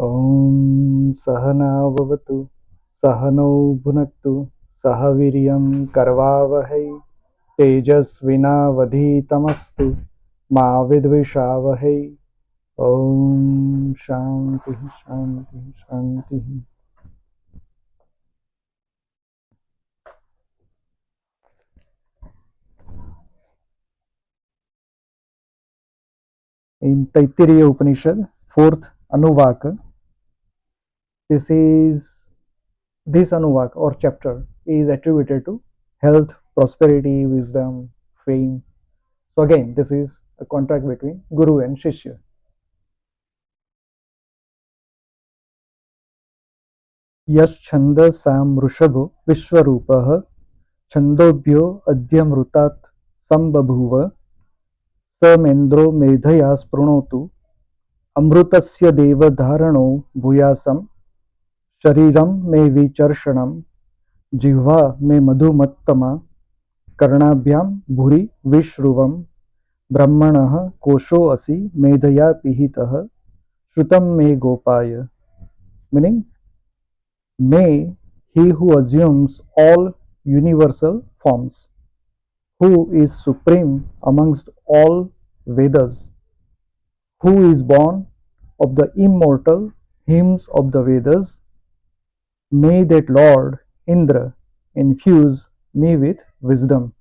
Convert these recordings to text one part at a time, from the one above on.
ॐ सहना भवतु सहनौ भुनक्तु सह वीर्यं करवावहै तेजस्विनावधीतमस्तु मा विद्विषावहै ॐ शान्ति शान्ति शान्ति. In Taittiriya Upanishad, fourth Anuvaka, this Anuvaka or chapter is attributed to health, prosperity, wisdom, fame. So again, this is a contract between Guru and Shishya. यश्छन्दसामृषभो विश्वरूपः छन्दोभ्यो अध्यमृतात् सम्बभूव समेन्द्रो मेधया स्पृणोतु अमृतस्य देवधारणो भूयासं शरीरं मे विचर्षणं जिह्वा मे मधुमत्तमा कर्णाभ्यां भूरि विश्रुवं ब्रह्मणः कोशोऽसि मेधया पिहितः श्रुतं मे गोपाय. Meaning, may he who assumes all universal forms, who is supreme amongst all Vedas, who is born of the immortal hymns of the Vedas, may that Lord Indra infuse me with wisdom.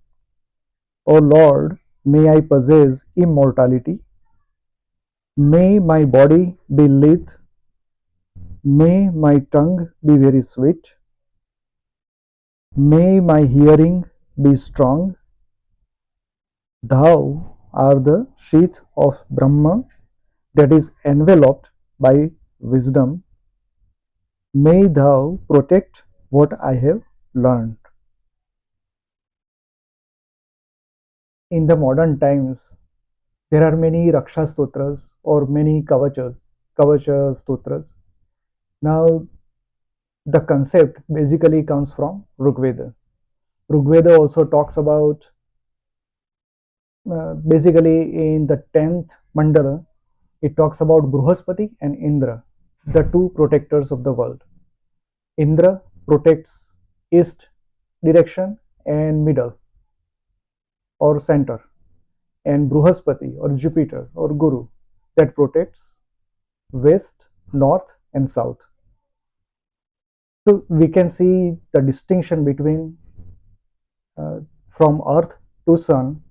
O Lord, may I possess immortality. May my body be lithe. May my tongue be very sweet. May my hearing be strong. Thou art the sheath of Brahma that is enveloped by wisdom. May thou protect what I have learned. In the modern times, there are many Raksha Stotras or many Kavacha Stotras. Now, the concept basically comes from Rigveda. Rigveda also talks about, basically in the 10th mandala, it talks about Bruhaspati and Indra, the two protectors of the world. Indra protects east direction and middle or center, and Bruhaspati or Jupiter or Guru that protects west, north, and south. So we can see the distinction between from Earth to Sun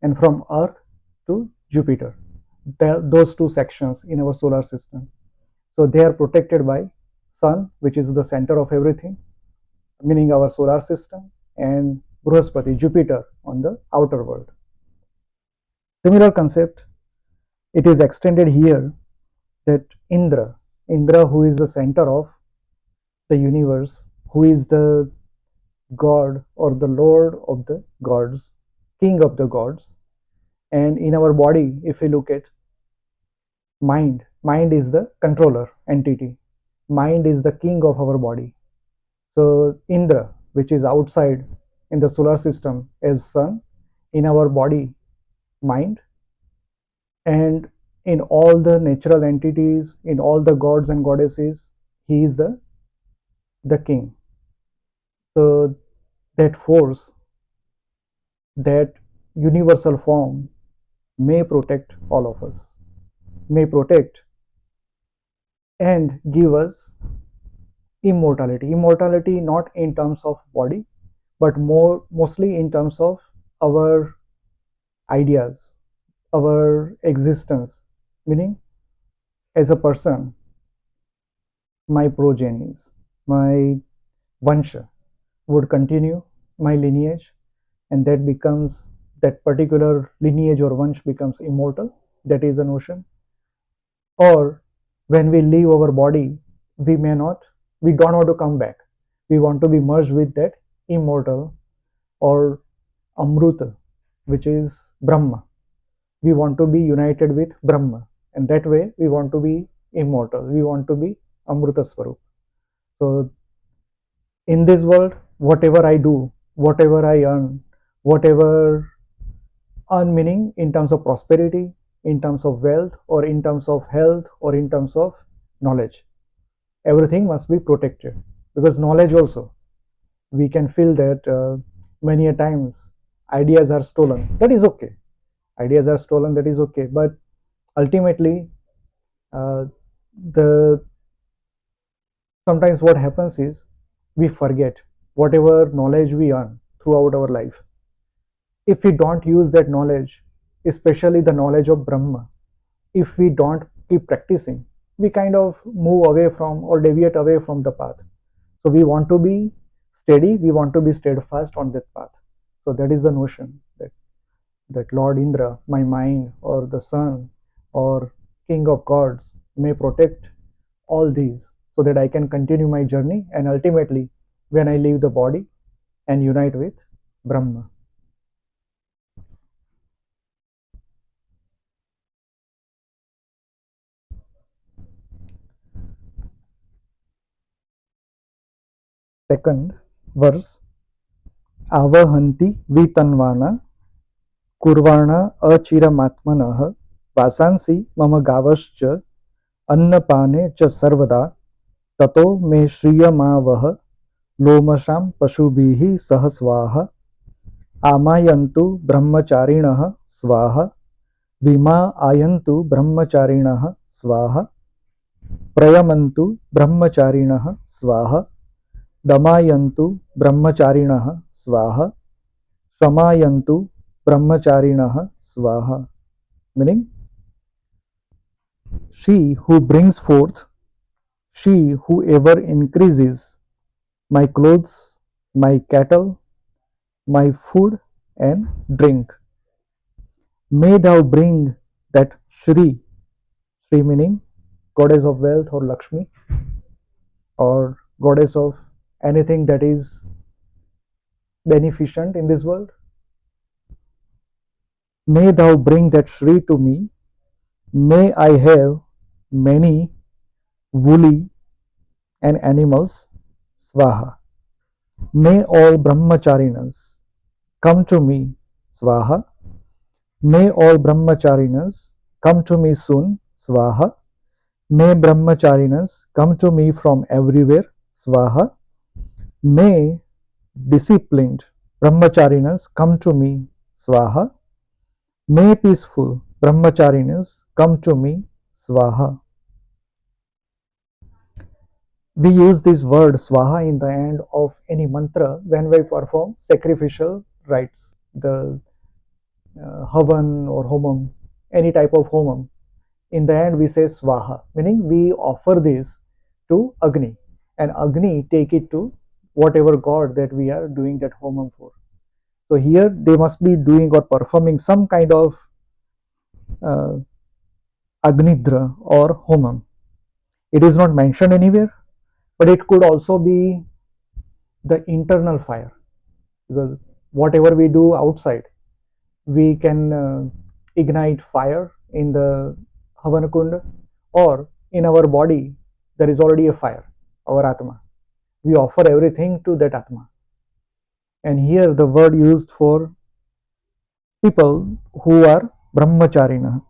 and from Earth to Jupiter, those two sections in our solar system. So they are protected by Sun, which is the center of everything, meaning our solar system, and Bruhaspati, Jupiter, on the outer world. Similar concept, it is extended here that Indra, who is the center of the universe, who is the God or the Lord of the gods, King of the gods. And in our body, if we look at mind is the controller entity. Mind is the king of our body. So Indra, which is outside in the solar system, is sun. In our body, mind. And in all the natural entities, in all the gods and goddesses, he is the king. So that force, that universal form, may protect all of us, may protect and give us immortality not in terms of body, but mostly in terms of our ideas, our existence, meaning as a person, my progenies, my vansha would continue, my lineage, and that particular lineage or vansh becomes immortal. That is a notion. Or when we leave our body, we don't want to come back. We want to be merged with that immortal or amruta, which is Brahma. We want to be united with Brahma, and that way we want to be immortal. We want to be Amruta Swarup. So in this world, whatever I do, whatever I whatever earn meaning in terms of prosperity, in terms of wealth, or in terms of health, or in terms of knowledge, everything must be protected, because knowledge also, we can feel that many a times ideas are stolen. That is okay. Ideas are stolen, that is okay. But ultimately, uh, the sometimes what happens is we forget whatever knowledge we earn throughout our life. If we don't use that knowledge, especially the knowledge of Brahma, if we don't keep practicing, we kind of move away from or deviate away from the path. So we want to be steady, we want to be steadfast on that path. So that is the notion, that Lord Indra, my mind, or the sun, or King of Gods may protect all these, so that I can continue my journey, and ultimately, when I leave the body and unite with Brahma. Second verse, Avahanti vitanvana kurvana achiramatmanah vasansi mama gavascha अन्नपाने च सर्वदा ततो मे श्रियमावह लोमशां पशुभिः सह स्वाहा आमायन्तु ब्रह्मचारिणः स्वाहा विमा आयन्तु ब्रह्मचारिणः स्वाहा प्रयमन्तु ब्रह्मचारिणः स्वाहा दमायन्तु ब्रह्मचारिणः स्वाहा शमायन्तु ब्रह्मचारिणः स्वाहा. Meaning, she who brings forth, she who ever increases my clothes, my cattle, my food and drink. May thou bring that Shri, Shri meaning goddess of wealth or Lakshmi, or goddess of anything that is beneficent in this world. May thou bring that Shri to me. May I have many woolly and animals. Swaha. May all brahmacharinas come to me. Swaha. May all brahmacharinas come to me soon. Swaha. May brahmacharinas come to me from everywhere. Swaha. May disciplined brahmacharinas come to me. Swaha. May peaceful brahmacharinas come to me. Swaha. We use this word swaha in the end of any mantra when we perform sacrificial rites, the havan or homam, any type of homam. In the end we say swaha, meaning we offer this to Agni, and Agni take it to whatever god that we are doing that homam for. So here they must be doing or performing some kind of uh, Agnidra or homam. It is not mentioned anywhere, but it could also be the internal fire, because whatever we do outside, we can ignite fire in the Havanakund, or in our body there is already a fire, our Atma. We offer everything to that Atma. And here the word used for people who are brahmacharina,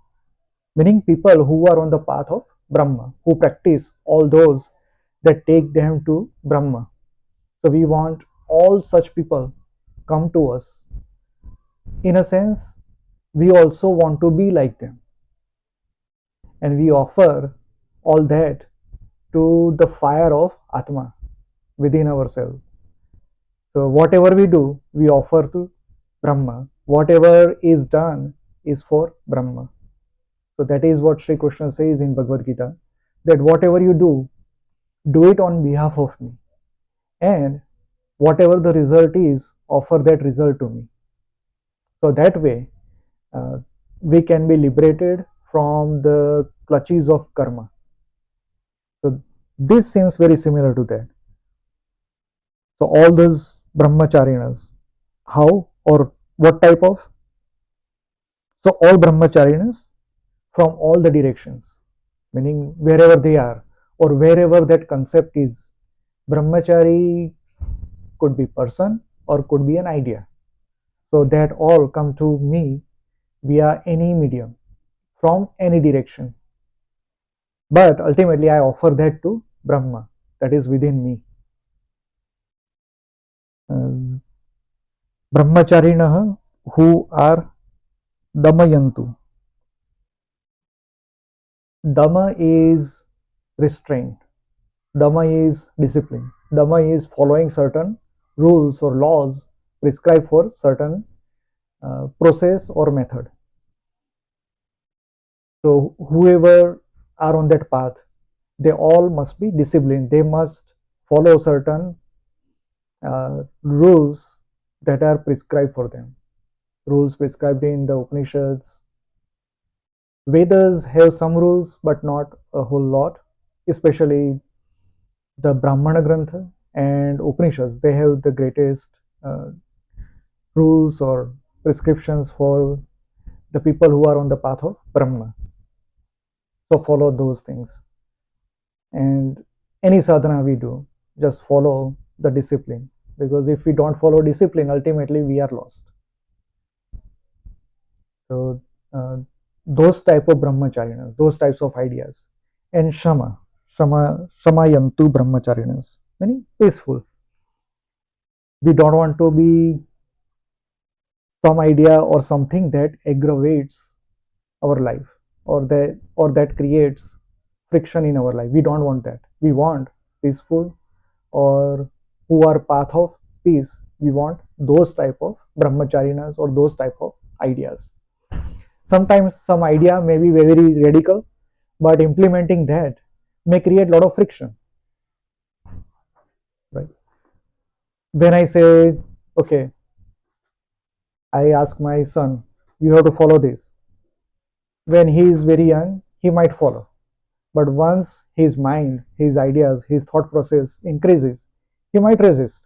meaning people who are on the path of Brahma, who practice all those that take them to Brahma. So we want all such people come to us. In a sense, we also want to be like them, and we offer all that to the fire of Atma within ourselves. So whatever we do, we offer to Brahma. Whatever is done is for Brahma. So that is what Sri Krishna says in Bhagavad Gita, that whatever you do it on behalf of me, and whatever the result is, offer that result to me. So that way, uh, we can be liberated from the clutches of karma. So this seems very similar to that. So all those brahmacharinas, how or what type of? So all brahmacharinas from all the directions, meaning wherever they are or wherever that concept is. Brahmachari could be person or could be an idea. So that all come to me via any medium, from any direction. But ultimately I offer that to Brahma that is within me. Uh, Brahmacharinah who are Damayantu. Dama is restraint. Dama is discipline. Dama is following certain rules or laws prescribed for certain process or method. So whoever are on that path, they all must be disciplined. They must follow certain rules that are prescribed for them. Rules prescribed in the Upanishads. Vedas have some rules, but not a whole lot, especially the Brahmana Grantha and Upanishads. They have the greatest uh, rules or prescriptions for the people who are on the path of Brahma. So follow those things. And any sadhana we do, just follow the discipline. Because if we don't follow discipline, ultimately we are lost. So those type of brahmacharinas, those types of ideas. And shamayantu brahmacharinas, meaning peaceful. We don't want to be some idea or something that aggravates our life or that creates friction in our life. We don't want that. We want peaceful or who are path of peace. We want those type of brahmacharinas or those type of ideas. Sometimes some idea may be very radical, but implementing that may create a lot of friction, right? When I say, okay, I ask my son, you have to follow this. When he is very young, he might follow. But once his mind, his ideas, his thought process increases, he might resist.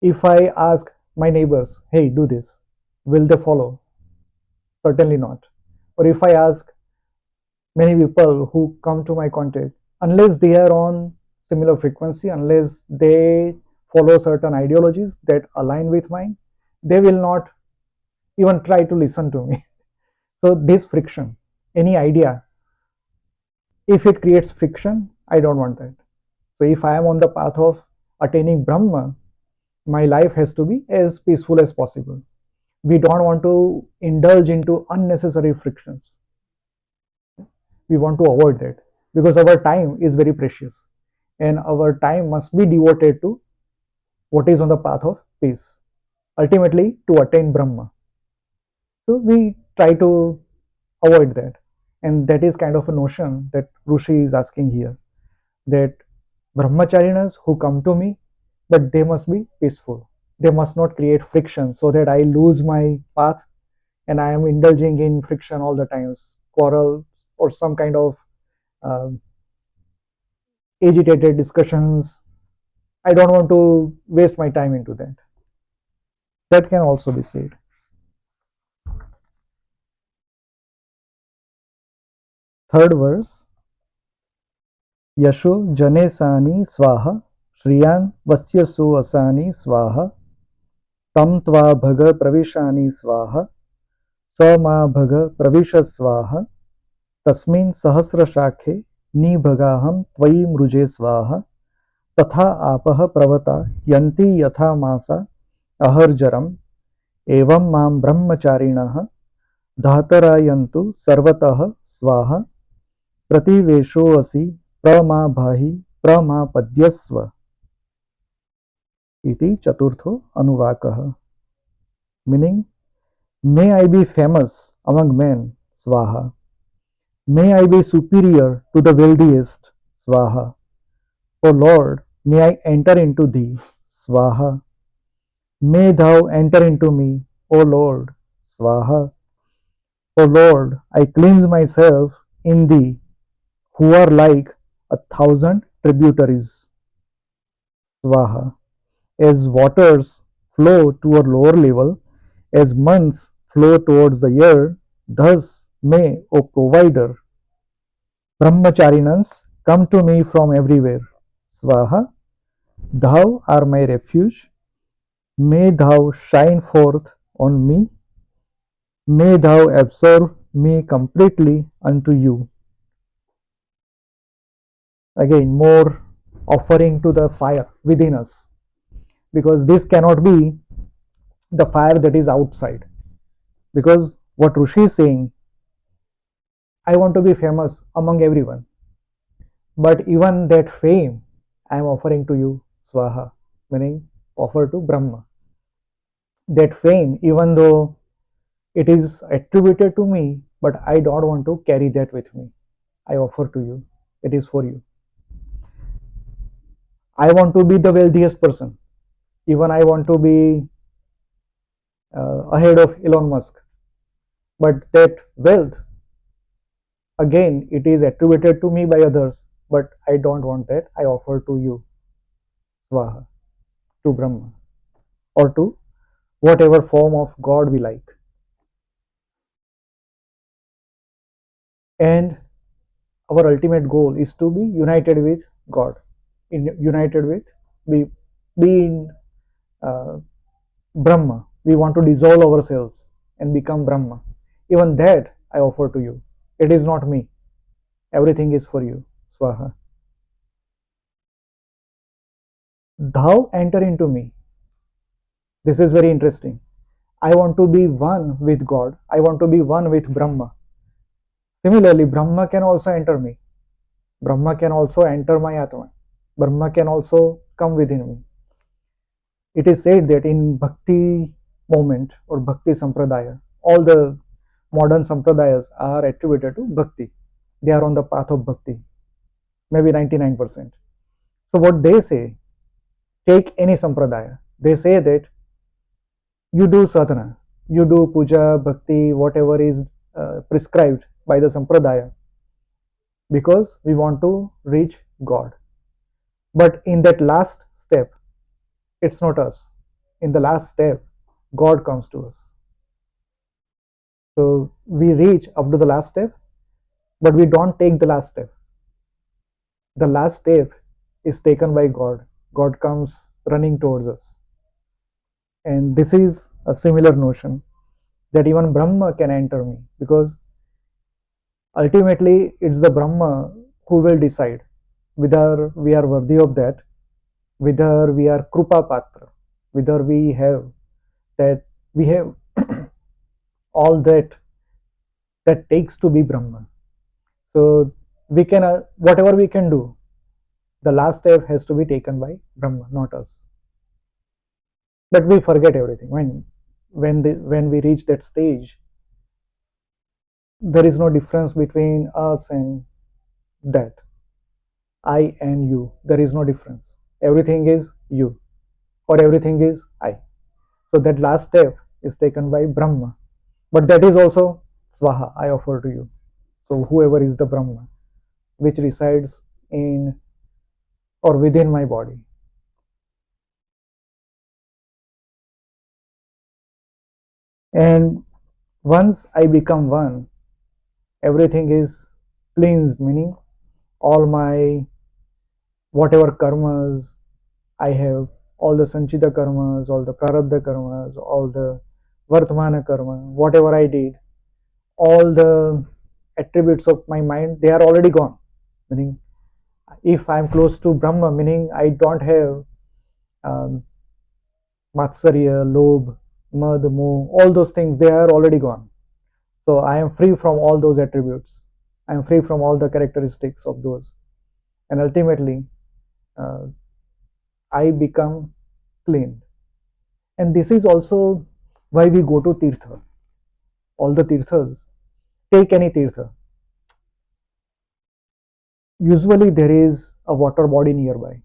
If I ask my neighbors, hey, do this, will they follow? Certainly not. Or if I ask many people who come to my contact, unless they are on similar frequency, unless they follow certain ideologies that align with mine, they will not even try to listen to me. So this friction, any idea, if it creates friction, I don't want that. So if I am on the path of attaining Brahma, my life has to be as peaceful as possible. We don't want to indulge into unnecessary frictions. We want to avoid that because our time is very precious and our time must be devoted to what is on the path of peace, ultimately to attain Brahma. So we try to avoid that. And that is kind of a notion that Rushi is asking here, that brahmacharinas who come to me, but they must be peaceful. They must not create friction so that I lose my path and I am indulging in friction all the times, quarrels or some kind of uh, agitated discussions. I don't want to waste my time into that. That can also be said. Third verse, Yasho Janesani Swaha Shriyan Vasyaso Asani Swaha Tam Tva Bhaga Pravishani Swaha Sa Ma Bhaga Pravisha Swaha Tasmin Sahasra Shakhe Nibhagaham Tvai Mruje Swaha तथा आपः प्रवता यन्ति यथा मासा अहर्जरम् एवं मां ब्रह्मचारिणः धातरायन्तु सर्वतः स्वाहा प्रतिवेशोऽसि प्रमाभाहि प्रमापद्यस्व इति चतुर्थो अनुवाकः. Meaning, may I be famous among men, Swaha. May I be superior to the wealthiest, Swaha. O Lord, may I enter into thee, Swaha. May thou enter into me, O Lord, Swaha. O Lord, I cleanse myself in thee, who are like 1,000 tributaries, Swaha. As waters flow to a lower level, as months flow towards the year, thus may, O Provider, Brahmacharinans come to me from everywhere. Swaha, thou art my refuge. May thou shine forth on me. May thou absorb me completely unto you. again more offering to the fire within us, because this cannot be the fire that is outside. Because what Rishi is saying, I want to be famous among everyone, but even that fame I am offering to you, Swaha, meaning offer to Brahma. That fame, even though it is attributed to me, but I don't want to carry that with me. I offer to you. It is for you. I want to be the wealthiest person. Even I want to be ahead of Elon Musk. But that wealth, again, it is attributed to me by others. But I don't want that. I offer to you, Swaha, to Brahma, or to whatever form of God we like. And our ultimate goal is to be united with God, united with, be in uh, Brahma. We want to dissolve ourselves and become Brahma. Even that I offer to you. It is not me. Everything is for you. Swaha. Thou enter into me. This is very interesting. I want to be one with God. I want to be one with Brahma. Similarly, Brahma can also enter me. Brahma can also enter my Atma. Brahma can also come within me. It is said that in Bhakti movement or Bhakti Sampradaya, all the modern Sampradayas are attributed to Bhakti. They are on the path of Bhakti, maybe 99%. So, what they say, take any Sampradaya, they say that you do sadhana, you do puja, bhakti, whatever is prescribed by the Sampradaya, because we want to reach God. But in that last step, it's not us. In the last step, God comes to us. So we reach up to the last step, but we don't take the last step. The last step is taken by God. God comes running towards us. And this is a similar notion that even Brahma can enter me, because ultimately it's the Brahma who will decide whether we are worthy of that, whether we are Krupa Patra, whether we have all that takes to be Brahman. So we can whatever we can do, the last step has to be taken by Brahma, not us. But we forget everything when we reach that stage. There is no difference between us and that. I and you. There is no difference. Everything is you, or everything is I. So that last step is taken by Brahma. But that is also Swaha, I offer to you. So whoever is the Brahma, which resides in or within my body. And once I become one, everything is cleansed, meaning all my whatever karmas I have, all the Sanchita karmas, all the Prarabdha karmas, all the Vartmana karma, whatever I did, all the attributes of my mind, they are already gone. Meaning, if I am close to Brahma, meaning I don't have um, Matsarya, Lobh, Mad, Moh, all those things, they are already gone. So I am free from all those attributes. I am free from all the characteristics of those. And ultimately, uh, I become clean. And this is also why we go to Tirtha. All the Tirthas, take any Tirtha. Usually there is a water body nearby.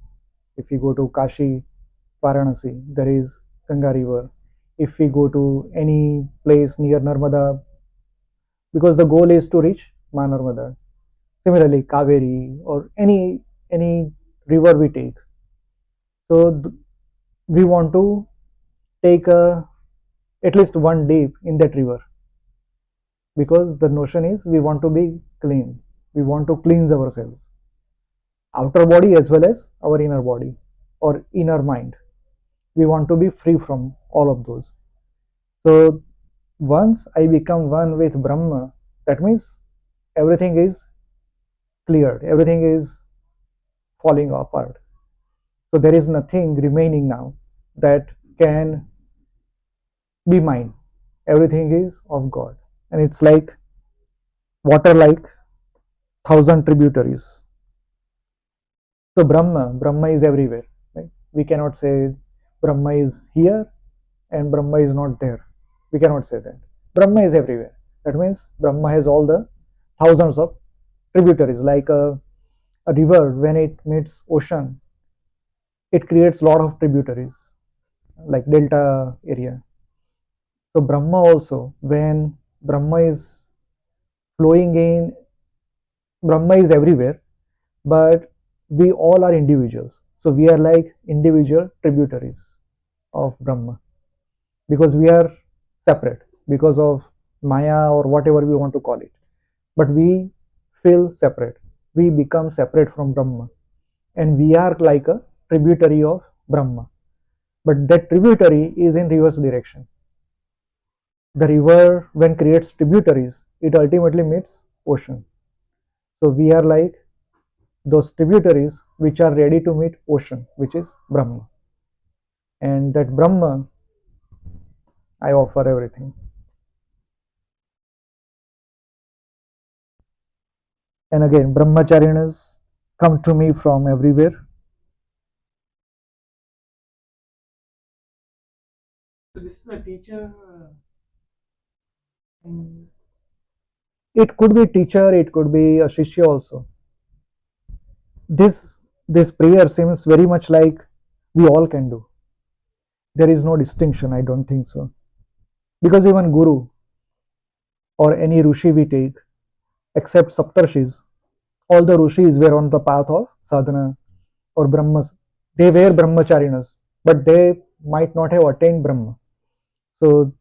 If you go to Kashi, Varanasi, there is Ganga river. If we go to any place near Narmada, because the goal is to reach Ma Narmada. Similarly, Kaveri or any river we take. So we want to take at least one dip in that river, because the notion is we want to be clean. We want to cleanse ourselves, outer body as well as our inner body or inner mind. We want to be free from all of those. So once I become one with Brahma, that means everything is cleared, everything is falling apart. So there is nothing remaining now that can be mine. Everything is of God. And it's like water, like thousand tributaries. So Brahma is everywhere. Right? We cannot say Brahma is here and Brahma is not there. We cannot say that. Brahma is everywhere. That means Brahma has all the thousands of tributaries. Like a river, when it meets ocean, it creates a lot of tributaries, like delta area. So Brahma also, when Brahma is flowing in, Brahma is everywhere, but we all are individuals. So we are like individual tributaries of Brahma because we are separate because of Maya or whatever we want to call it. But we feel separate. We become separate from Brahma and we are like a tributary of Brahma. But that tributary is in reverse direction. The river, when creates tributaries, it ultimately meets ocean. So we are like those tributaries which are ready to meet ocean, which is Brahma. And that Brahma, I offer everything. And again, brahmacharinas come to me from everywhere. So this is a teacher. It could be teacher, it could be a shishya also. This this prayer seems very much like we all can do. There is no distinction, I don't think so. Because even Guru or any Rishi we take, except Saptarshis, all the Rishis were on the path of sadhana or Brahmas. They were brahmacharinas, but they might not have attained Brahma. So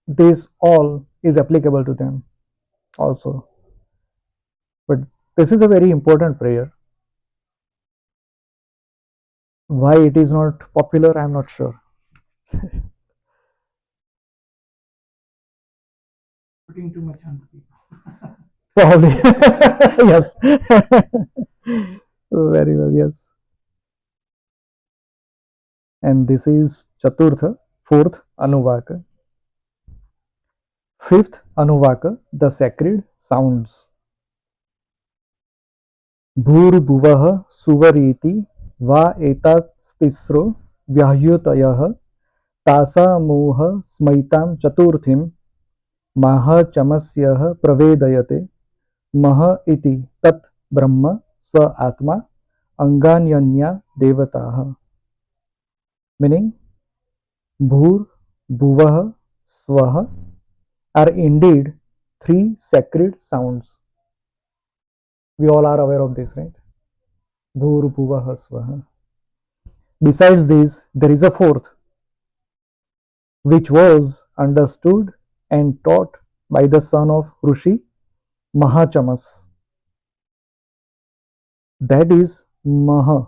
this all is applicable to them also. But this is a very important prayer. Why it is not popular, I am not sure. Putting too much on people. Probably. Yes. Very well, yes. And this is Chaturtha, fourth Anuvaka. Fifth Anuvaka, the sacred sounds. भूर्भुवः सुवरीति वा एतास्तिस्रो व्याह्युतयः तासामूह स्मैतां चतुर्थीं माहचमस्यः प्रवेदयते मह इति तत् ब्रह्म स आत्मा अंगान्यन्या देवताः. Meaning, Bhur, Bhuvah, Swaha are indeed three sacred sounds. We all are aware of this, right? Bhur, Bhuvah, Swaha. Besides this, there is a fourth, which was understood and taught by the son of Rishi Mahachamas. That is Maha,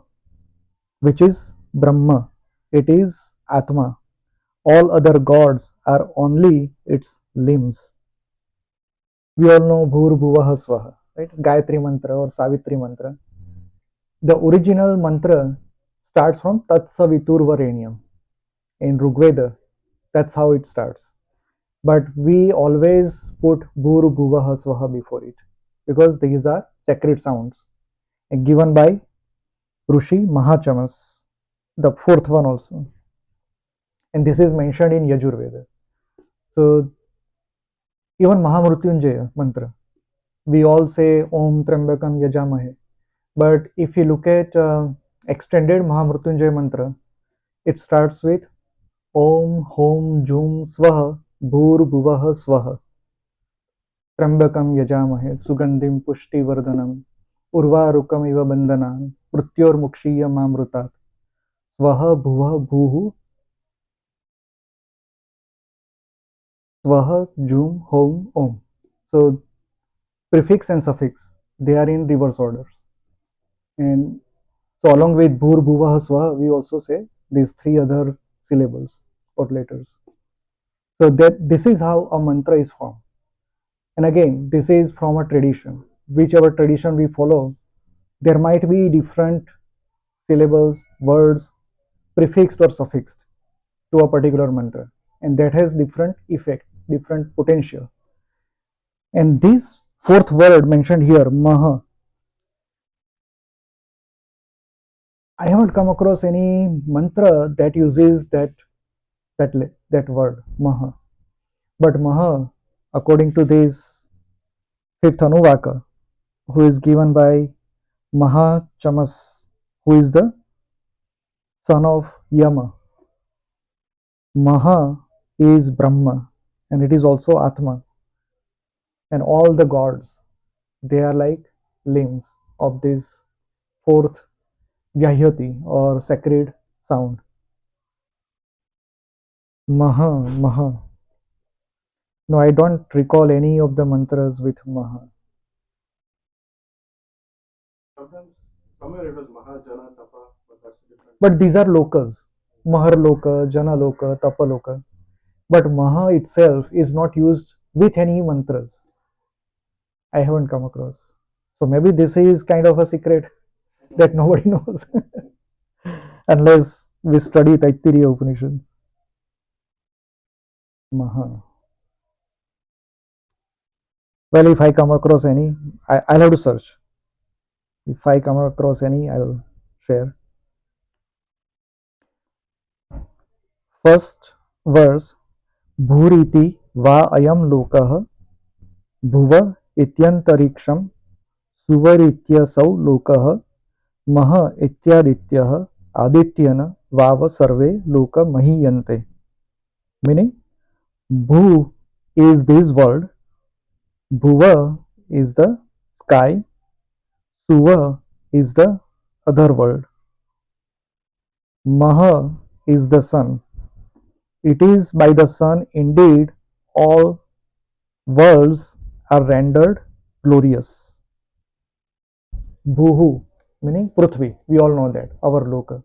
which is Brahma. It is Atma. All other gods are only its limbs. We all know Bhur Bhuvah Swaha, right? Gayatri Mantra or Savitri Mantra. The original mantra starts from Tat Saviturvarenyam in Rigveda. That's how it starts. But we always put Bhur Bhuvah Swaha before it because these are sacred sounds given by Rishi Mahachamas, the fourth one also. And this is mentioned in Yajurveda. So even Mahamrutyunjaya mantra, we all say Om Trambakam Yajamahe. But if you look at extended Mahamrutyunjaya mantra, it starts with Om Hom Jum Swaha Bhur Bhuvah Swaha Trambakam Yajamahe Sugandhim Pushti Vardhanam Urvarukam Iva Bandhanam Mrityor Mukshiya Mamrutat Swaha Bhuva Bhuhu Swaha Jum Hom Om. So prefix and suffix, they are in reverse orders. And so along with Bhur Bhuvah Swaha, we also say these three other syllables or letters. So that this is how a mantra is formed. And again, this is from a tradition. Whichever tradition we follow, There might be different syllables, words, prefixed or suffixed to a particular mantra, and that has different effect, different potential. And this fourth word mentioned here, Maha, I haven't come across any mantra that uses that word Maha. But Maha, according to this fifth Anuvaka, who is given by Maha Chamas, who is the son of Yama. Maha is Brahma, and it is also Atma, and all the gods, they are like limbs of this fourth Vyahyati or sacred sound. Maha, Maha. No, I don't recall any of the mantras with Maha. Sometimes somewhere it was Mahajana Tapa, but that's different. But these are lokas. Mahar Loka, Jana Loka, Tapa Loka. But Maha itself is not used with any mantras. I haven't come across. So maybe this is kind of a secret that nobody knows unless we study Taittiriya Upanishad. Maha. Well, if I come across any, I'll have to search. If I come across any, I'll share. First verse, Bhuriti va ayam lokah भुव इत्यन्तरिक्षं सुवरित्यसौ लोकः मह इत्यादित्यः आदित्यन वाव सर्वे लोक महीयन्ते. Meaning, Bhu is this world, Bhuva is the sky, Suva is the other world, Maha is the sun. It is by the sun indeed all worlds are rendered glorious. Bhuhu meaning Prithvi, we all know that, our loka.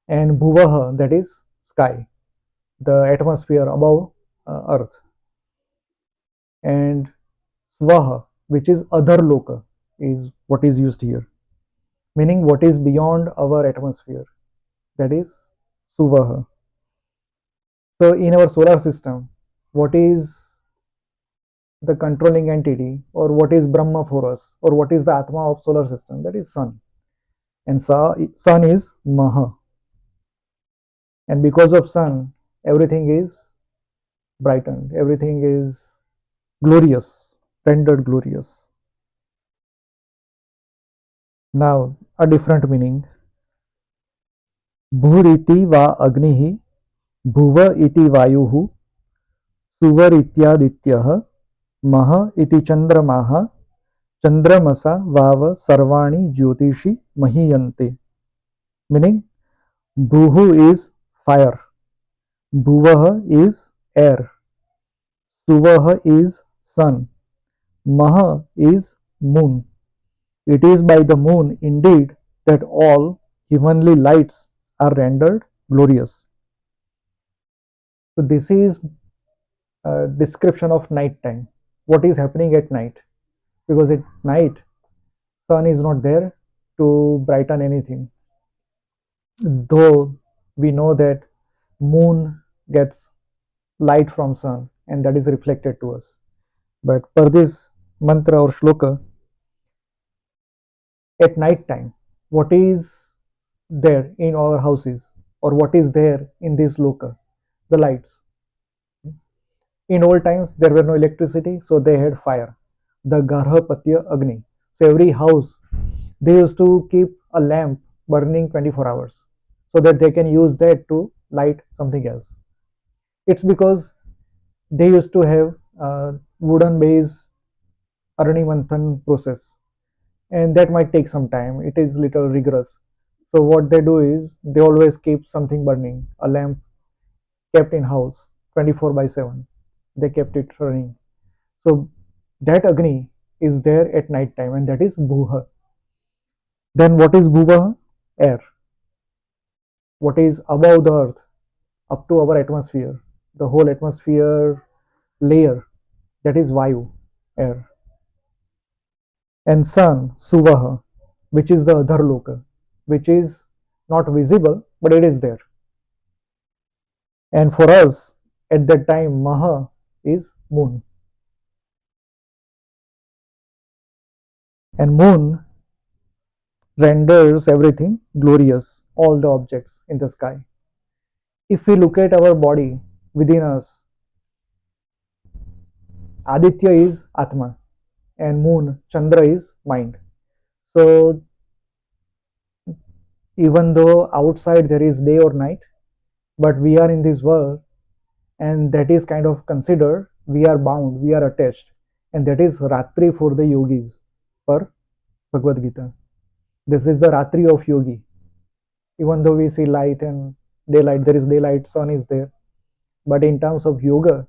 And Bhuvaha, that is sky, the atmosphere above earth. And Swaha, which is other loka, is what is used here, meaning what is beyond our atmosphere, that is Suvaha. So in our solar system, what is the controlling entity, or what is Brahma for us, or what is the Atma of solar system? That is sun. And sun is Maha. And because of sun, everything is brightened, everything is glorious, rendered glorious. Now, a different meaning. Bhuriti va agnihi, bhuva iti vayuhu, suvarityadityah, maha iti chandramaha, chandramasa vav sarvani jyotishi mahiyante. Meaning, Bhuhu is fire, Bhuvaha is air, Suvaha is sun, Maha is moon. It is by the moon indeed that all heavenly lights are rendered glorious. So this is a description of night time. What is happening at night? Because at night, sun is not there to brighten anything. Though we know that moon gets light from sun and that is reflected to us. But per this mantra or shloka, at night time, what is there in our houses, or what is there in this loka? The lights. In old times, there were no electricity, so they had fire, the Garhapatya Agni. So every house, they used to keep a lamp burning 24 hours so that they can use that to light something else. It's because they used to have wooden base Arani Manthan process, and that might take some time. It is little rigorous. So what they do is they always keep something burning, a lamp kept in house 24 by 7. They kept it running. So that Agni is there at night time, and that is Bhuha. Then what is Bhuva? Air. What is above the earth, up to our atmosphere, the whole atmosphere layer, that is Vayu, air. And sun, Suvaha, which is the other loka, which is not visible, but it is there. And for us, at that time, Maha is moon. And moon renders everything glorious, all the objects in the sky. If we look at our body within us, Aditya is Atma and moon, Chandra is mind. So even though outside there is day or night, but we are in this world, and that is kind of considered, we are bound, we are attached, and that is Ratri for the yogis per Bhagavad Gita. This is the Ratri of yogi. Even though we see light and daylight, there is daylight, sun is there, but in terms of yoga,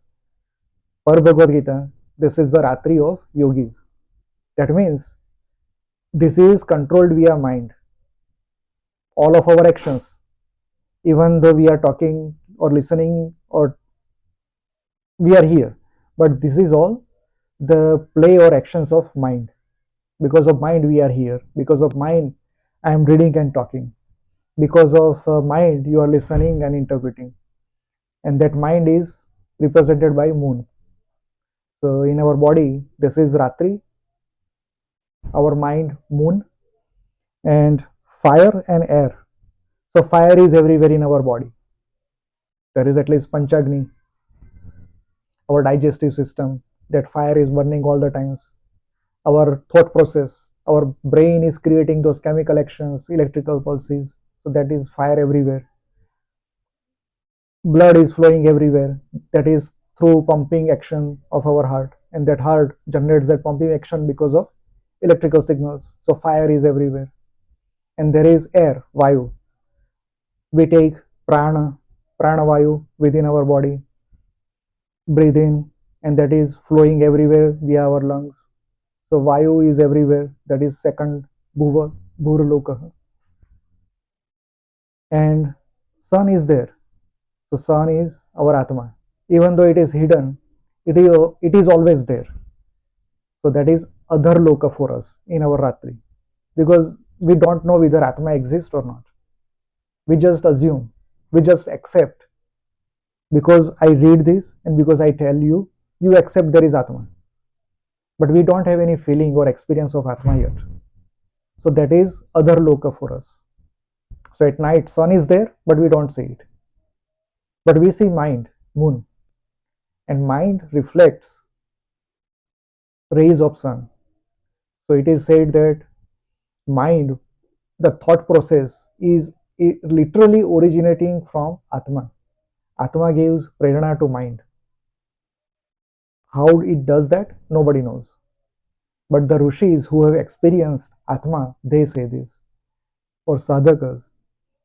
per Bhagavad Gita, this is the Ratri of yogis. That means this is controlled via mind. All of our actions, even though we are talking or listening or we are here, but this is all the play or actions of mind. Because of mind we are here, because of mind I am reading and talking, because of mind you are listening and interpreting, and that mind is represented by moon. So in our body this is Ratri, our mind moon, and fire and air. So fire is everywhere in our body. There is at least Panchagni, our digestive system, that fire is burning all the times. Our thought process, our brain is creating those chemical actions, electrical pulses, so that is fire everywhere. Blood is flowing everywhere, that is through pumping action of our heart, and that heart generates that pumping action because of electrical signals. So fire is everywhere. And there is air, vayu. We take pranavayu within our body, breathe in, and that is flowing everywhere via our lungs. So vayu is everywhere, that is second bhuva, bhurloka. And sun is there. So sun is our Atma. Even though it is hidden, it is always there. So that is other loka for us in our Ratri. Because we don't know whether Atma exists or not. We just assume, we just accept. Because I read this and because I tell you, you accept there is Atma. But we don't have any feeling or experience of Atma yet. So that is other loka for us. So at night, sun is there, but we don't see it. But we see mind, moon, and mind reflects rays of sun. So it is said that mind, the thought process, is literally originating from Atma. Atma gives prerana to mind. How it does that, nobody knows. But the rishis who have experienced Atma, they say this. Or sadhakas,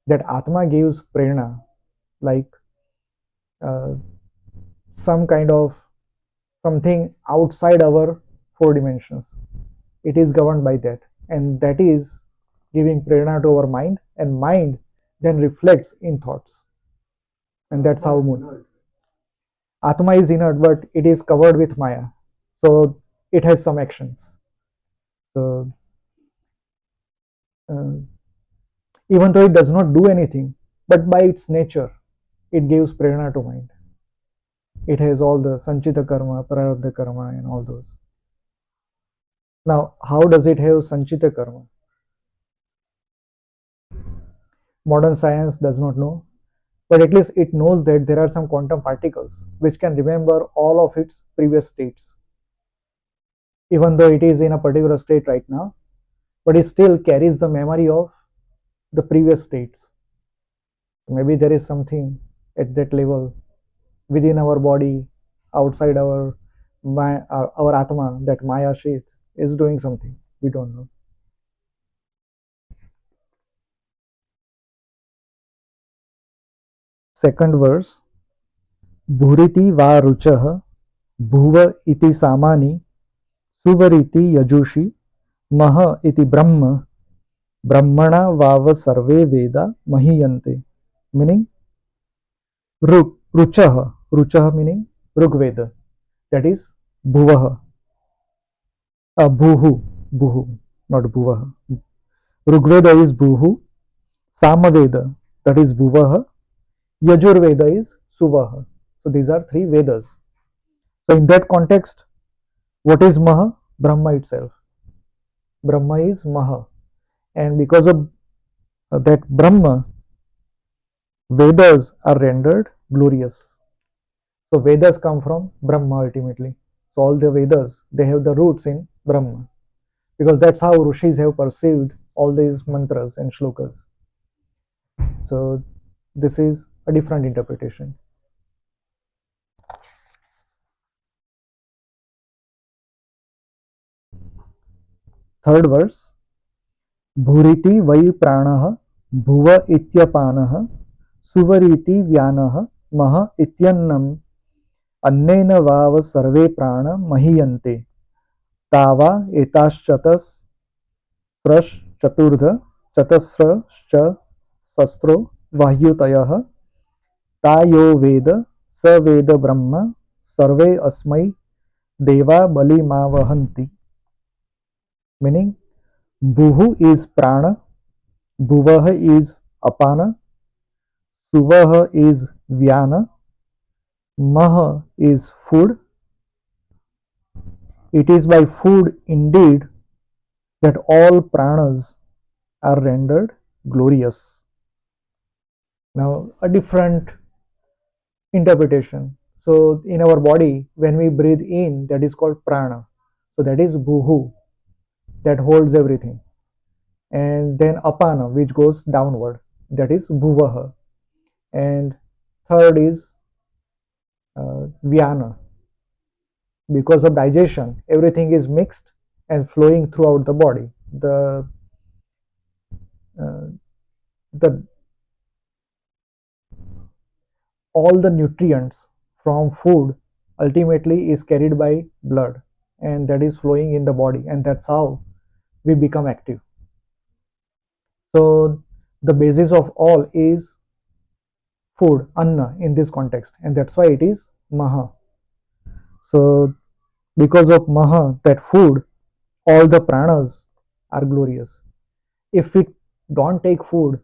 that Atma gives prerana, like uh, some kind of something outside our four dimensions. It is governed by that, and that is giving prerana to our mind, and mind then reflects in thoughts, and that's how moon. Atma is inert, but it is covered with Maya, so it has some actions. So uh, even though it does not do anything, but by its nature, it gives prerana to mind. It has all the sanchita karma, prarabdha karma, and all those. Now, how does it have sanchita karma? Modern science does not know, but at least it knows that there are some quantum particles which can remember all of its previous states. Even though it is in a particular state right now, but it still carries the memory of the previous states. Maybe there is something at that level within our body, outside our Atma, that Maya Sheth is doing something. We don't know. Second verse, Bhuriti va ruchah bhuva iti samani suvariti yajushi maha iti brahma brahmana vava sarve veda mahiyante. Meaning ruchah meaning Rugveda, that is bhuvaha, bhuhu, not bhuvaha. Rigveda is Bhuhu, Samaveda, that is Bhuvaha, Yajurveda is Suvaha. So these are three Vedas. So in that context, what is Maha? Brahma itself. Brahma is Maha. And because of that Brahma, Vedas are rendered glorious. So Vedas come from Brahma ultimately. So all the Vedas, they have the roots in Brahma. Because that's how Rishis have perceived all these mantras and shlokas. So this is a different interpretation. Third verse, Bhuriti vai pranah bhuva ityapanah suvariti vyanah maha ityannam अन्नेन वाव सर्वे प्राण महीयन्ते तावा एताश्चतस्रश्चतुर्ध चतस्रश्च शस्त्रो वाह्युतयः ता यो वेद स वेद ब्रह्म सर्वे अस्मै देवा बलिमावहन्ति. Meaning, Bhuhu is prana, Bhuvah is apana, Suvah is vyana, Maha is food. It is by food indeed that all pranas are rendered glorious. Now, a different interpretation. So, in our body, when we breathe in, that is called prana. So, that is Bhuhu, that holds everything. And then apana, which goes downward, that is Bhuvaha. And third is Vyana. Because of digestion, everything is mixed and flowing throughout the body. Uh, the all the nutrients from food ultimately is carried by blood, and that is flowing in the body, and that's how we become active. So the basis of all is food, anna, in this context, and that's why it is maha. So because of maha, that food, all the pranas are glorious. If we don't take food,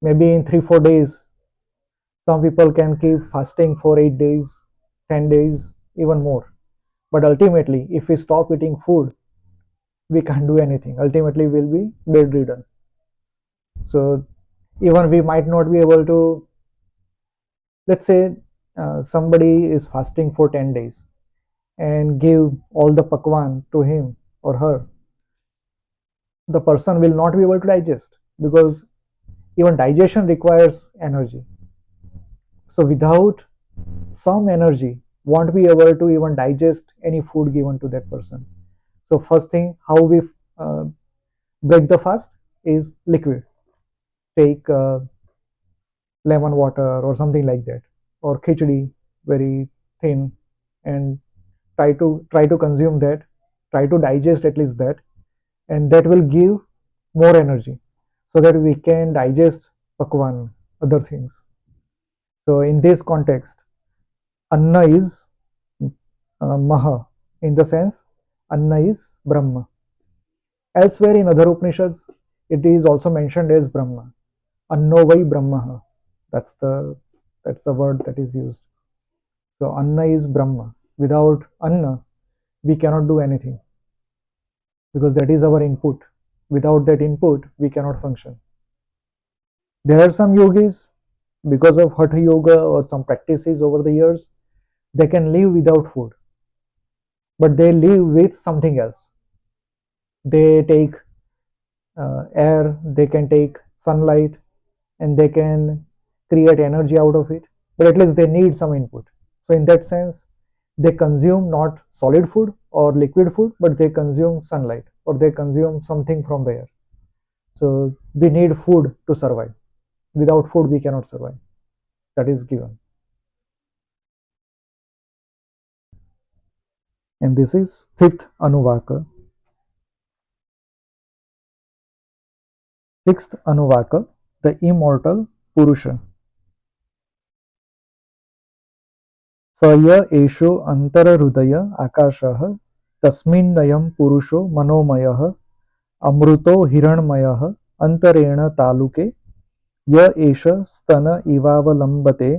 maybe in 3-4 days, some people can keep fasting for 8 days, 10 days, even more. But ultimately, if we stop eating food, we can't do anything. Ultimately, we'll be bedridden. So even we might not be able to, let's say somebody is fasting for 10 days and give all the pakwan to him or her, the person will not be able to digest, because even digestion requires energy. So without some energy, won't be able to even digest any food given to that person. So first thing, how we uh, break the fast is liquid. Take lemon water or something like that, or khichdi, very thin, and try to consume that, try to digest at least that, and that will give more energy so that we can digest pakwan, other things. So in this context, anna is maha, in the sense anna is brahma. Elsewhere in other Upanishads, it is also mentioned as brahma. Anno vai brahma. That's the word that is used. So anna is brahma. Without anna, we cannot do anything, because that is our input. Without that input, we cannot function. There are some yogis, because of hatha yoga or some practices over the years, they can live without food, but they live with something else. They take air, they can take sunlight, and they can create energy out of it, but at least they need some input. So in that sense, they consume not solid food or liquid food, but they consume sunlight, or they consume something from the air. So we need food to survive. Without food, we cannot survive. That is given. And this is fifth Anuvaka. Sixth Anuvaka, the immortal Purusha. स य एषो अन्तरहृदय आकाशः तस्मिन्नयं पुरुषो मनोमयः अमृतो हिरण्मयः अन्तरेण तालुके य एष स्तन इवावलम्बते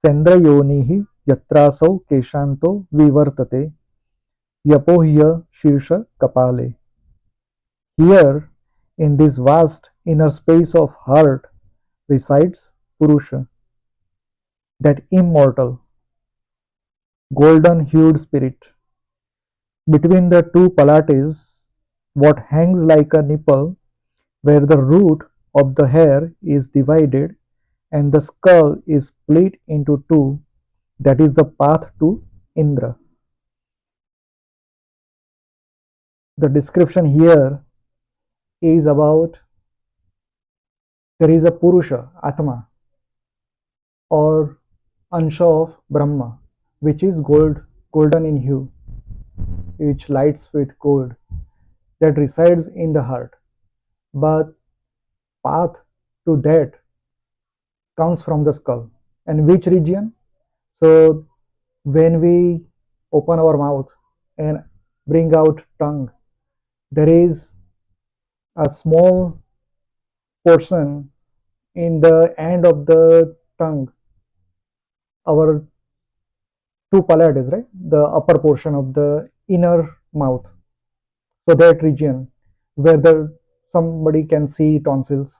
सेन्द्रयोनिः यत्रासौ केशान्तो विवर्तते यपोह्य शीर्ष कपाले. Here, in this vast inner space of heart, resides Purusha, that immortal, golden hued spirit. Between the two palates, what hangs like a nipple, where the root of the hair is divided and the skull is split into two, that is the path to Indra. The description here is about there is a Purusha, Atma, or Ansha of Brahma, which is golden in hue, which lights with gold, that resides in the heart. But path to that comes from the skull. And which region? So when we open our mouth and bring out tongue, there is a small portion in the end of the tongue, our two palates, right? The upper portion of the inner mouth. So that region where the somebody can see tonsils.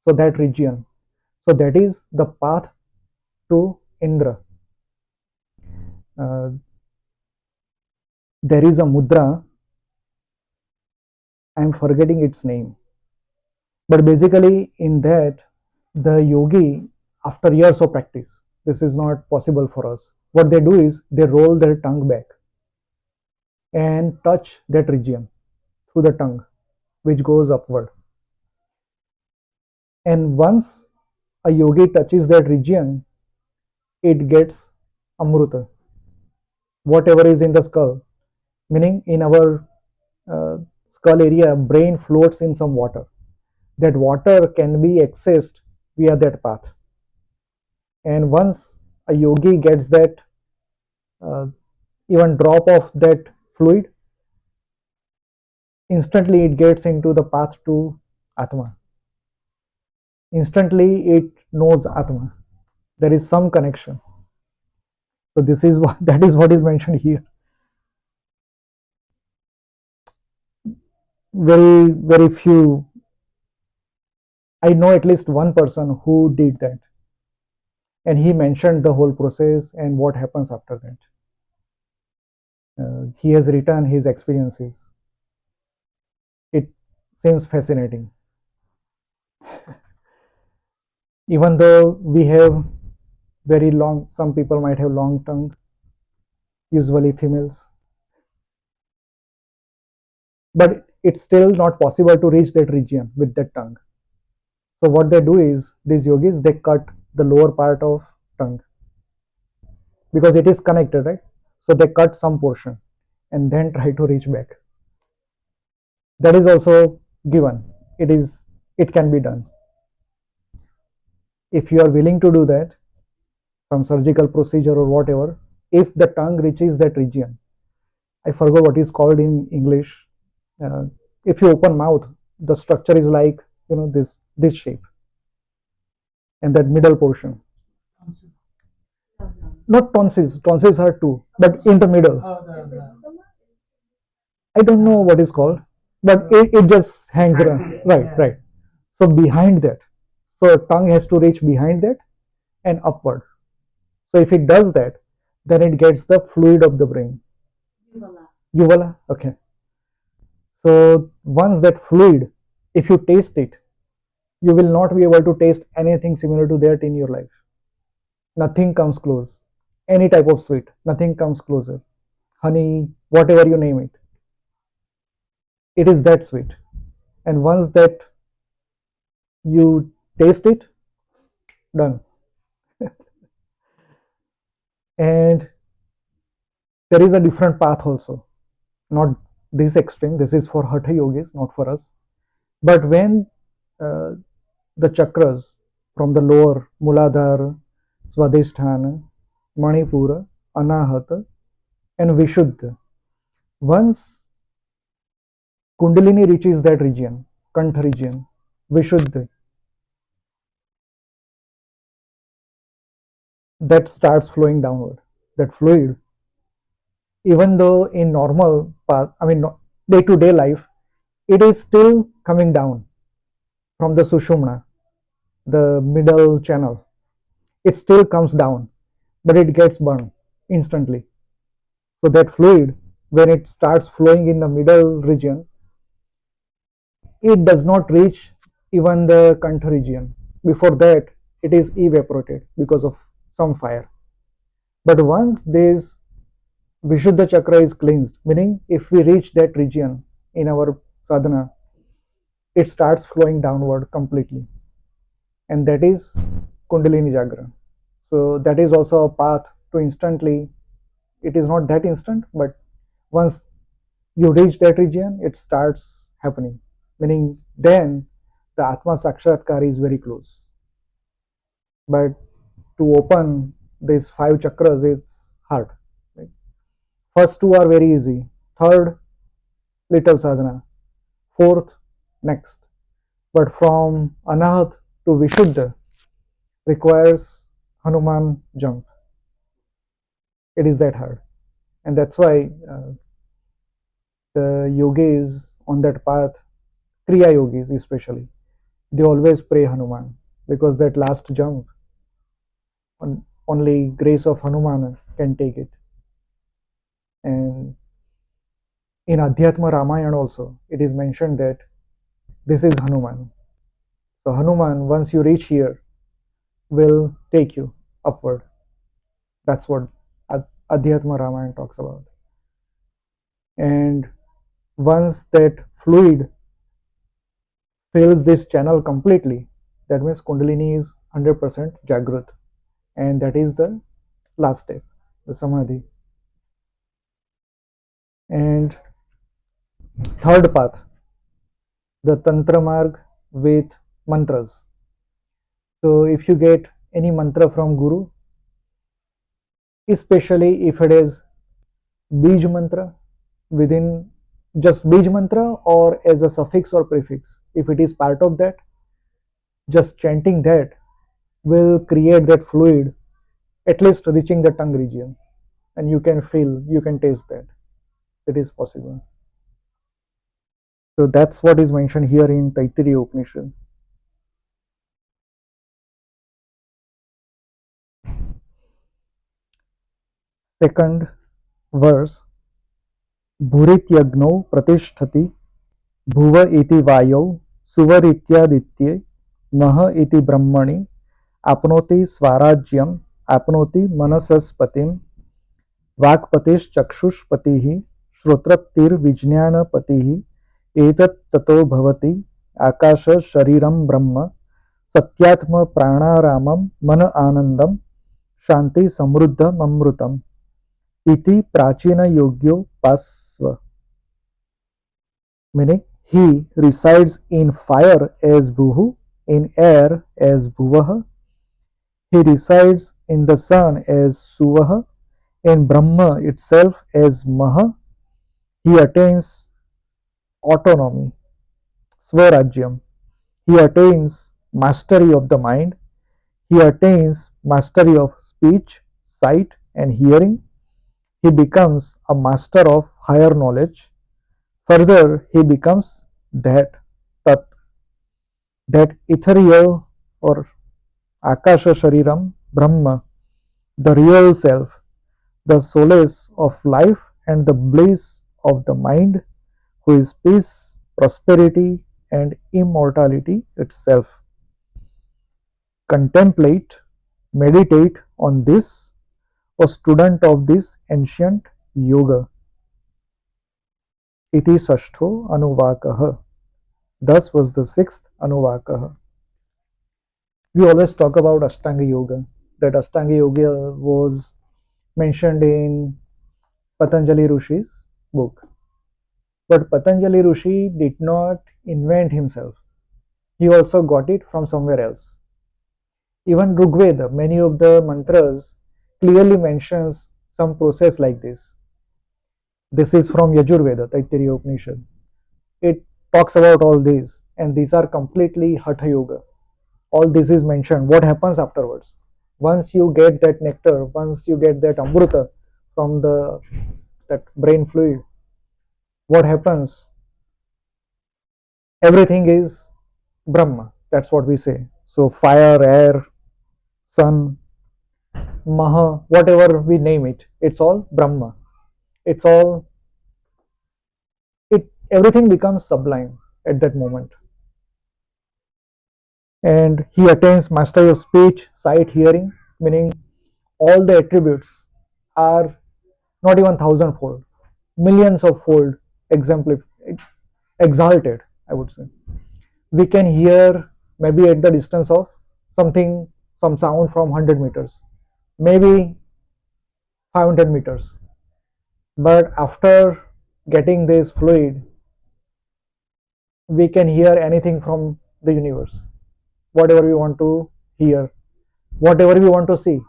So that region. So that is the path to Indra. Uh, there is a mudra. I am forgetting its name. But basically, in that, the yogi, after years of practice, this is not possible for us. What they do is they roll their tongue back and touch that region through the tongue, which goes upward. And once a yogi touches that region, it gets amruta, whatever is in the skull, meaning in our skull area, brain floats in some water. That water can be accessed via that path. And once a yogi gets that uh, even drop of that fluid, instantly it gets into the path to Atma. Instantly it knows Atma. There is some connection. So this is what that is what is mentioned here. Very few. I know at least one person who did that, and he mentioned the whole process and what happens after that. He has written his experiences. It seems fascinating. Even though we have very long, some people might have long tongue, usually females, but it's still not possible to reach that region with that tongue. So what they do is these yogis, they cut the lower part of tongue because it is connected, right? So they cut some portion and then try to reach back. That is also given. It can be done. If you are willing to do that, some surgical procedure or whatever, if the tongue reaches that region, I forgot what is called in English. Uh, if you open mouth, the structure is like this shape, and that middle portion. Not tonsils. Tonsils are two, but in the middle. I don't know what is called, but it just hangs around. Right, right. So behind that, so tongue has to reach behind that and upward. So if it does that, then it gets the fluid of the brain. Uvala. Okay. So once that fluid, if you taste it, you will not be able to taste anything similar to that in your life. Nothing comes close. Any type of sweet, nothing comes closer. Honey, whatever you name it, it is that sweet. And once that you taste it, done. And there is a different path also, not this extreme. This is for hatha yogis, not for us. But when uh, the chakras from the lower Muladhara, Swadhisthana, Manipura, Anahata, and Vishuddha, once Kundalini reaches that region, Kantha region, Vishuddhi, that starts flowing downward. That fluid, even though in normal path, I mean day to day life, it is still coming down from the Sushumna, the middle channel. It still comes down, but it gets burned instantly. So that fluid, when it starts flowing in the middle region, it does not reach even the Kantha region. Before that, it is evaporated because of some fire. But once this Vishuddha chakra is cleansed, meaning if we reach that region in our sadhana, it starts flowing downward completely. And that is Kundalini Jagran. So that is also a path to instantly, it is not that instant, but once you reach that region, it starts happening. Meaning then the Atma Sakshatkar is very close. But to open these five chakras, it's hard. Right? First two are very easy. Third, little sadhana. Fourth, next. But from Anahat to Vishuddha requires Hanuman jump. It is that hard. And that's why the yogis on that path, Kriya yogis especially, they always pray Hanuman because that last jump, only grace of Hanuman can take it. And in Adhyatma Ramayana also, it is mentioned that this is Hanuman. So Hanuman, once you reach here, will take you upward. That's what Adhyatma Ramayana talks about. And once that fluid fills this channel completely, that means Kundalini is 100% Jagrut. And that is the last step, the Samadhi. And third path, the Tantra Marg with mantras. So if you get any mantra from Guru, especially if it is Bij mantra within just Bij mantra or as a suffix or prefix, if it is part of that, just chanting that will create that fluid at least reaching the tongue region, and you can feel, you can taste that it is possible. So that's what is mentioned here in Taittiriya Upanishad. Second verse, Bhurityagno pratisthati भुव इति वायौ सुवरित्यादित्ये मह इति ब्रह्मणि आपनोति स्वराज्यम् आपनोति मनसस्पतिं वाक्पतिश्चक्षुष्पतिः श्रोत्रप्तिर्विज्ञानपतिः एतत् ततो भवति आकाश शरीरं ब्रह्म सत्यात्म प्राणारामं मन आनन्दं शान्ति समृद्धममृतम् इति प्राचीन योग्योपास्व. Meaning he resides in fire as Bhuhu, in air as Bhuvaha. He resides in the sun as Suvaha, in Brahma itself as Maha. He attains autonomy, Swarajyam. He attains mastery of the mind. He attains mastery of speech, sight, and hearing. He becomes a master of higher knowledge. Further, he becomes that Tat, that ethereal or Akasha Shariram Brahma, the real self, the solace of life and the bliss of the mind, who is peace, prosperity, and immortality itself. Contemplate, meditate on this, O student of this ancient yoga. Iti Sashtho Anuvakaha. Thus was the sixth Anuvakaha. We always talk about Ashtanga Yoga. That Ashtanga Yoga was mentioned in Patanjali Rishi's book. But Patanjali Rishi did not invent himself. He also got it from somewhere else. Even Rigveda, many of the mantras clearly mentions some process like this. This is from Yajurveda, Taittiriya Upanishad. it talks about all these, and these are completely hatha yoga. All this is mentioned. What happens afterwards? Once you get that nectar, once you get that amruta from the that brain fluid, what happens? Everything is Brahma. That's what we say. So fire, air, sun, Maha, whatever we name it, it's all Brahma. It's all it. Everything becomes sublime at that moment, and he attains mastery of speech, sight, hearing, meaning all the attributes are not even thousandfold, millions of fold exemplif- exalted, I would say. We can hear maybe at the distance of something, some sound from 100 meters, maybe 500 meters. But after getting this fluid, we can hear anything from the universe, whatever we want to hear, whatever we want to see.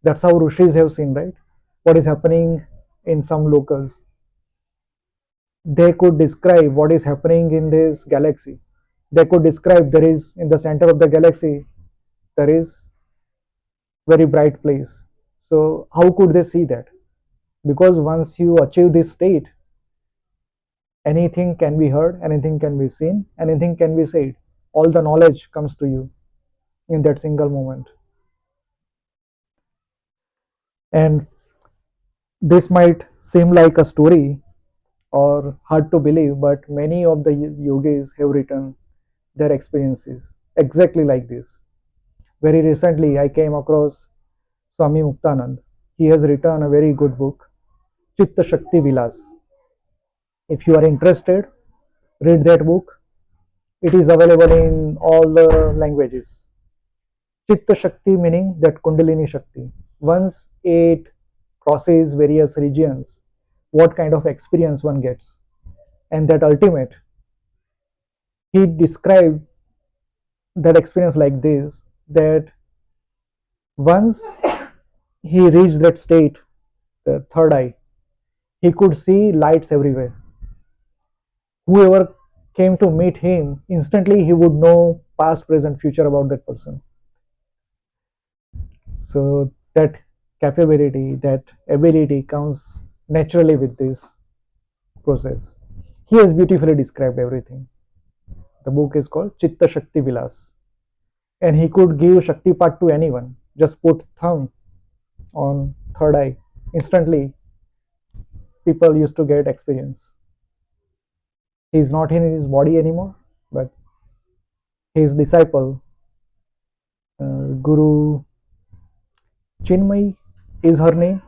That's how Rishis have seen, right? What is happening in some locals. They could describe what is happening in this galaxy. They could describe there is in the center of the galaxy, there is very bright place. So how could they see that? Because once you achieve this state, anything can be heard, anything can be seen, anything can be said. All the knowledge comes to you in that single moment. And this might seem like a story or hard to believe, but many of the yogis have written their experiences exactly like this. Very recently, I came across Swami Muktanand. He has written a very good book, Chitta Shakti Vilas. If you are interested, read that book. It is available in all the languages. Chitta Shakti meaning that Kundalini Shakti. Once it crosses various regions, what kind of experience one gets. And that ultimate, he described that experience like this, that once he reached that state, the third eye, he could see lights everywhere. Whoever came to meet him, instantly he would know past, present, future about that person. So that capability, that ability comes naturally with this process. He has beautifully described everything. The book is called Chitta Shakti Vilas. And he could give Shakti part to anyone. Just put thumb on third eye. Instantly, people used to get experience. He's not in his body anymore, but his disciple, Guru Chinmay is her name.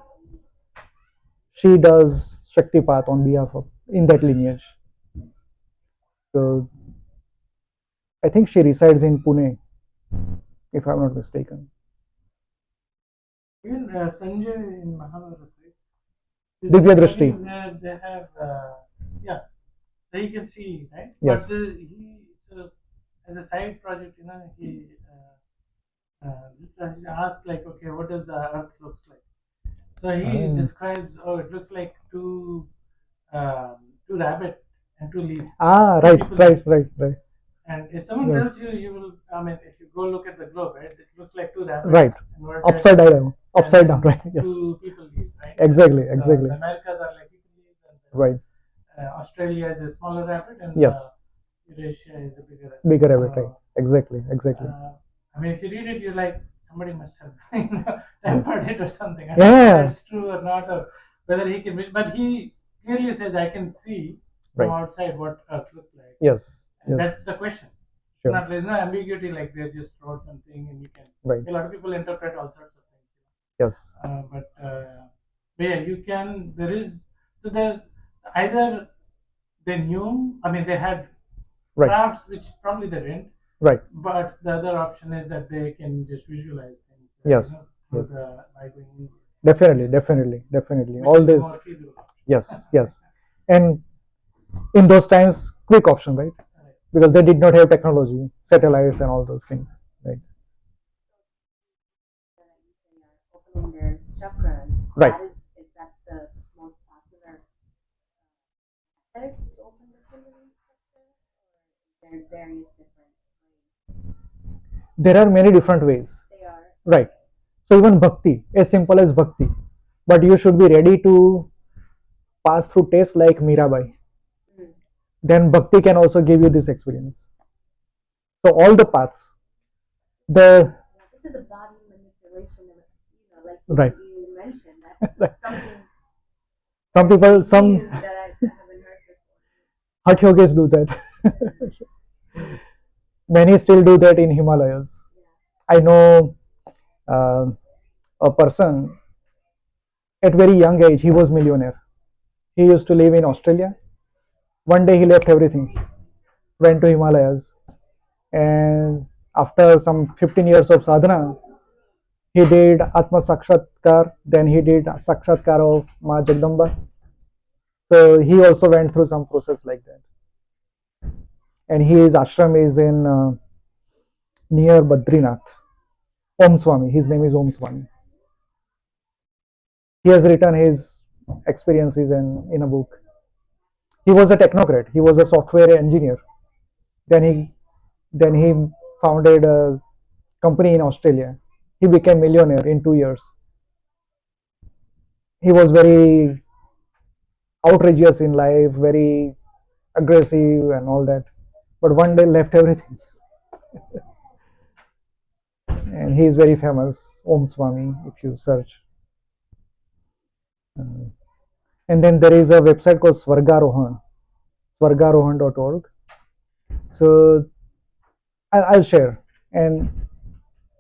She does Shaktipat on behalf of in that lineage. So I think she resides in Pune, if I'm not mistaken. Even Sanjay in Mahabharata, right? Divya Drishti. They have, yeah, so he can see, right? Yes. But he, so, as a side project, he asked like, okay, what does the Earth looks like? So he describes, oh, it looks like two rabbit and two leaves. Ah, Two right, people right, leaves. right, right. And if someone Yes. tells you, you will. I mean, if you go look at the globe, right, it looks like two rabbits. Right. Inverted, Upside down, right? Yes. Two people leaves, right? Exactly, The exactly. Americas are like people leaves, and Right. Australia is a smaller rabbit, and Yes. Eurasia is a bigger rabbit. Bigger rabbit, right? Exactly, exactly. I mean, if you read it, you're like, somebody must have tempered it or something. I Yeah, don't know yeah, whether yeah. it's true or not, or whether he can. But he clearly says, I can see from Right. outside what Earth looks like. Yes. And Yes. that's the question. Sure. Not, there's no ambiguity, like they just wrote something and you can. Right. A lot of people interpret all sorts of things. Yes. But yeah, you can. There is so there either they knew. I mean, they had Right. crafts which probably they didn't. Right. But the other option is that they can just visualize things. Yes. Through Yes. by going inward. Definitely, definitely, definitely. Which All is the this. more feasible option. Yes, yes. And in those times, quick option, right? Right. Because they did not have technology, satellites, and all those things, right? Opening their chakras. Right. Is that the most popular method to open the Kundalini? There are various different ways. There are many different ways. They are. Right. So even bhakti, as simple as bhakti, but you should be ready to pass through tests like Mirabai. Then bhakti can also give you this experience. So all the paths, the This is a body manipulation, like right. you mentioned. That's something Some people, new some that I haven't heard before. Hatha yogis do that. Many still do that in Himalayas. I know a person at very young age, he was millionaire. He used to live in Australia. One day he left everything, went to Himalayas, and after some 15 years of sadhana, he did Atma Sakshatkar, then he did Sakshatkar of Ma Jagdamba. So he also went through some process like that. And his ashram is in near Badrinath. Om Swami, his name is Om Swami. He has written his experiences in a book. He was a technocrat. He was a software engineer. Then he founded a company in Australia. He became millionaire in 2 years. He was very outrageous in life, very aggressive and all that. But one day left everything. And he is very famous, Om Swami, if you search. And then there is a website called Swargarohan, swargarohan.org. So I'll share. And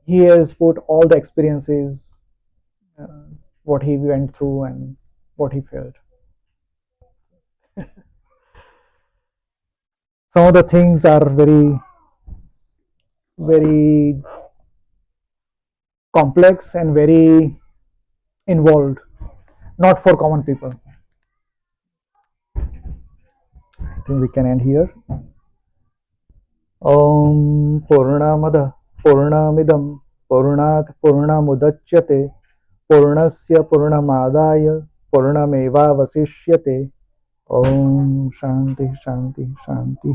he has put all the experiences, what he went through and what he felt. Some of the things are very, very complex and very involved, not for common people. I think we can end here. Om Purnamada Purnamidam Purnat Purnamudachyate Purnasya Purnamadaya Purnameva Vasishyate. Om Shanti Shanti Shanti.